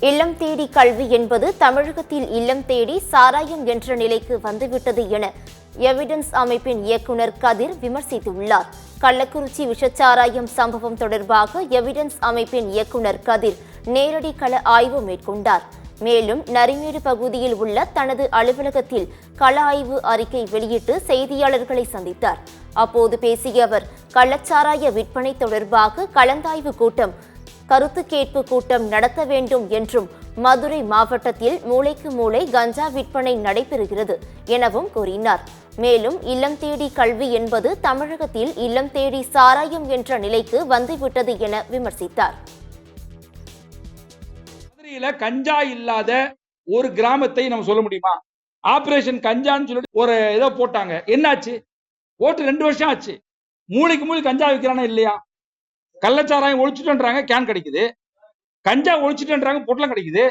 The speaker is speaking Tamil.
இல்லம் தேடி கல்வி என்பது தமிழகத்தில் இல்லம் தேடி சாராயம் என்ற நிலைக்கு வந்துவிட்டது என எவிடன்ஸ் அமைப்பின் இயக்குநர் கதிர் விமர்சித்துள்ளார். கள்ளக்குறிச்சி விஷச்சாராயம் சம்பவம் தொடர்பாக எவிடன்ஸ் அமைப்பின் இயக்குநர் கதிர் நேரடி கள ஆய்வு மேற்கொண்டார். மேலும் நரிமேடு பகுதியில் உள்ள தனது அலுவலகத்தில் கள ஆய்வு அறிக்கை வெளியிட்டு செய்தியாளர்களை சந்தித்தார். அப்போது பேசிய அவர், கள்ளச்சாராய விற்பனை தொடர்பாக கலந்தாய்வு கூட்டம், கருத்து கேட்பு கூட்டம் நடத்த வேண்டும் என்றும், மதுரை மாவட்டத்தில் மூளைக்கு மூளை கஞ்சா விற்பனை நடைபெறுகிறது எனவும் கூறினார். மேலும் இல்லம் தேடி கல்வி என்பது தமிழகத்தில் இல்லம் தேடி சாராயம் என்ற நிலைக்கு வந்துவிட்டது என விமர்சித்தார். மதுரையில கஞ்சா இல்லாத ஒரு கிராமத்தை நம்ம சொல்ல முடியுமா? ஆபரேஷன் கஞ்சான்னு சொல்லிட்டு ஒரு ஏதோ போட்டாங்க, என்னாச்சு? போட்டு 2 வருஷம் ஆச்சு. மூளைக்கு மூளை கஞ்சா விற்கிறானா இல்லையா? கள்ளச்சாராயம் ஒழிச்சுட்டுன்றாங்க, கேன் கிடைக்குது. கஞ்சா ஒழிச்சுட்டுன்றாங்க, பொட்டலம் கிடைக்குது.